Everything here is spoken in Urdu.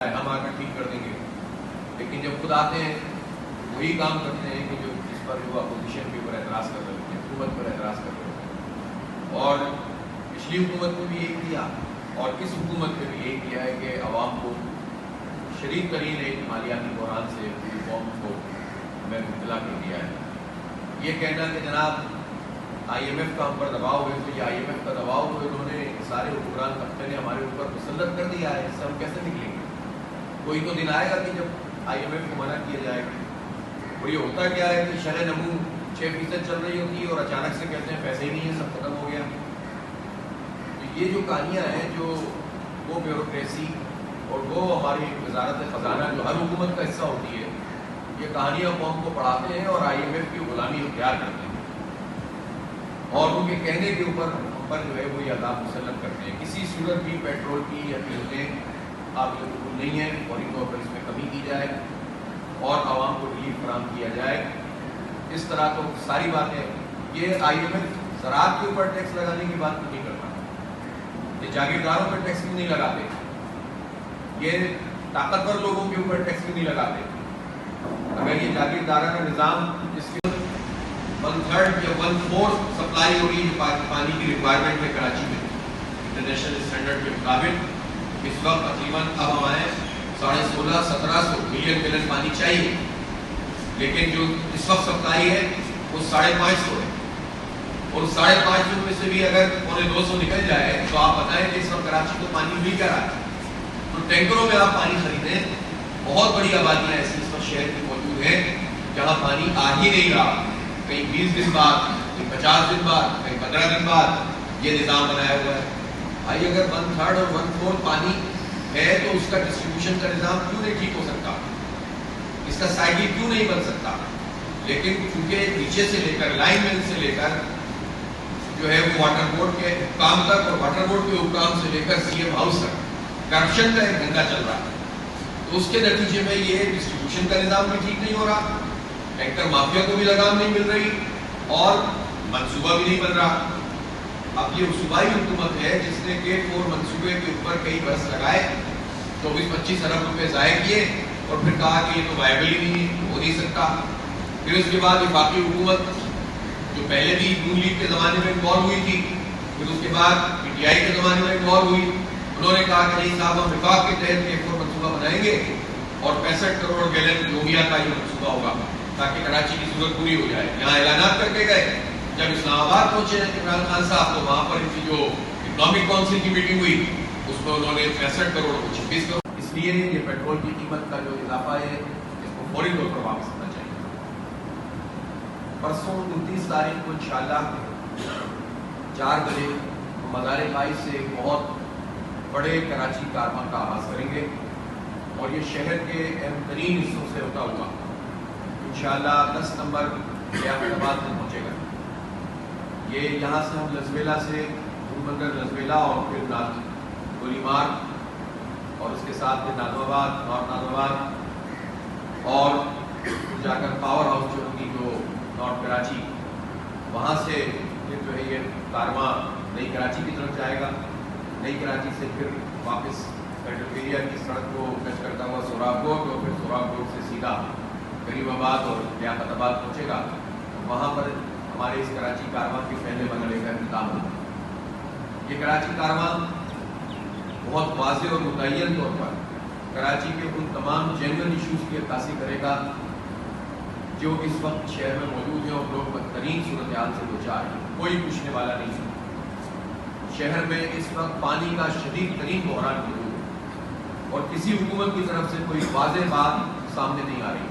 ہم آ کر ٹھیک کر دیں گے، لیکن جب خود آتے ہیں وہی کام کرتے ہیں کہ جو جس پر جو اپوزیشن کے اوپر اعتراض کر رہے ہوتے ہیں، حکومت پر اعتراض کر رہے ہوتے ہیں. اور پچھلی حکومت میں بھی یہی کیا اور اس حکومت میں بھی یہی کیا ہے کہ عوام کو شدید ترین ایک مالیاتی بحران سے پوری قوم کو ہمیں مبتلا کر دیا ہے. یہ کہنا کہ جناب آئی ایم ایف کا ہم پر دباؤ ہے، تو یہ آئی ایم ایف کا دباؤ تو انہوں نے سارے حکمران طبقے نے ہمارے اوپر مسلط کر دیا ہے، اس سے ہم کیسے نکلیں گے؟ کوئی تو دن آئے گا کہ جب آئی ایم ایف کو منع کیا جائے گا. اور یہ ہوتا کیا ہے کہ شرح نمو 6% چل رہی ہوتی ہے اور اچانک سے کہتے ہیں پیسے ہی نہیں ہیں، سب ختم ہو گیا. تو یہ جو کہانیاں ہیں، جو وہ بیوروکریسی اور وہ ہماری وزارت خزانہ جو ہر حکومت کا حصہ ہوتی ہے، یہ کہانیاں قوم کو پڑھاتے ہیں اور آئی ایم ایف کی غلامی اختیار کرتے ہیں اور ان کے کہنے کے اوپر ہم پر جو ہے وہ یہ عذاب مسلط کرتے ہیں. کسی صورت بھی پیٹرول کی یا قیمتیں قابل قبول نہیں ہے، فوری طور پر اس میں کمی کی جائے اور عوام کو ریلیف فراہم کیا جائے. اس طرح تو ساری باتیں یہ آئی ایم ایف زراعت کے اوپر ٹیکس لگانے کی بات نہیں کرتا، یہ جاگیرداروں پر ٹیکس بھی نہیں لگاتے، یہ طاقتور لوگوں کے اوپر ٹیکس بھی نہیں لگاتے. اگر یہ جاگیردارانہ نظام جس کے 1/3 یا 1/4 سپلائی ہو رہی ہے پانی کی ریکوائرمنٹ میں کراچی میں انٹرنیشنل اسٹینڈرڈ کے مطابق، اس وقت تقریباً اب ہمیں 1600-1700 ملین گیلن پانی چاہیے، لیکن جو اس وقت سپلائی ہے وہ 550 ہے. اور 550 میں سے بھی اگر 250 نکل جائے تو آپ بتائیں کہ اس وقت کراچی کو پانی مل کیا رہا ہے. تو ٹینکروں میں آپ پانی خریدیں. بہت بڑی آبادیاں ایسی اس وقت شہر میں موجود ہیں جہاں پانی آ ہی نہیں رہا، کہیں 20 دن بعد، کہیں 50 دن بعد، کہیں 15 دن بعد یہ نظام بنایا ہوا ہے. بھائی اگر 1/3 اور 1/4 پانی ہے تو اس کا ڈسٹریبیوشن کا نظام کیوں نہیں ٹھیک ہو سکتا؟ اس کا سائیکل کیوں نہیں بن سکتا؟ لیکن چونکہ نیچے سے لے کر لائن مین سے لے کر جو ہے وہ واٹر بورڈ کے حکام تک اور واٹر بورڈ کے حکام سے لے کر سی ایم ہاؤس تک کرپشن کا ایک دھندا چل رہا ہے. تو اس کے نتیجے میں یہ ڈسٹریبیوشن کا نظام بھی ٹھیک نہیں ہو رہا، ٹینکر مافیا کو بھی لگام نہیں مل رہی اور منصوبہ بھی نہیں بن رہا. اب یہ صوبائی حکومت ہے جس نے K4 منصوبے کے اوپر کئی برس لگائے، 24-25 ارب روپے ضائع کیے اور پھر کہا کہ یہ تو وائبل ہی نہیں ہو نہیں سکتا. پھر اس کے بعد وفاقی حکومت جو پہلے بھی نون لیگ کے زمانے میں انوالو ہوئی تھی، پھر اس کے بعد پی ٹی آئی کے زمانے میں انوالو ہوئی، انہوں نے کہا کہ نہیں صاحب ہم وفاق کے تحت K4 منصوبہ بنائیں گے اور 65 کروڑ گیلن لوہیا کا یہ منصوبہ ہوگا تاکہ کراچی کی ضرورت پوری ہو جائے. یہاں اعلانات کر کے گئے. جب اسلام آباد پہنچے عمران خان صاحب تو وہاں پر ان کی جو اکنامک کونسل کی میٹنگ ہوئی اس میں انہوں نے 65 کروڑ کو 26 کروڑ. اس لیے یہ پیٹرول کی قیمت کا جو اضافہ ہے اس کو فوری طور پر واپس کرنا چاہیے. پرسوں 29 تاریخ کو انشاءاللہ 4 بجے مزار قائد سے ایک بہت بڑے کراچی کارواں کا آغاز کریں گے اور یہ شہر کے اہم ترین حصوں سے ہوتا ہوا انشاءاللہ 10 نمبر قیامت آباد میں پہنچے گا. یہ یہاں سے ہم لزویلا سے بندر لزویلا اور پھر گولی مار اور اس کے ساتھ پھر نازم آباد، نارتھ نازم آباد اور جا کر پاور ہاؤس جو ہوگی جو نارتھ کراچی، وہاں سے پھر جو ہے یہ کارواں نئی کراچی کی طرف جائے گا. نئی کراچی سے پھر واپس پیٹرولیا کی سڑک کو ٹچ کرتا ہوا سوراب گوٹ اور پھر سوراب گوٹ سے سیدھا کریم آباد اور لیاقت آباد پہنچے گا. وہاں پر ہمارے اس کراچی کارواں کے پہلے مرحلے کا اختتام ہوگا. یہ کراچی کارواں بہت واضح اور متعین طور پر کراچی کے ان تمام جنرل ایشوز کی عکاسی کرے گا جو اس وقت شہر میں موجود ہیں اور لوگ بدترین صورتحال سے دوچار ہیں. کوئی پوچھنے والا نہیں ہے. شہر میں اس وقت پانی کا شدید ترین بحران موجود ہے اور کسی حکومت کی طرف سے کوئی واضح بات سامنے نہیں آ رہی.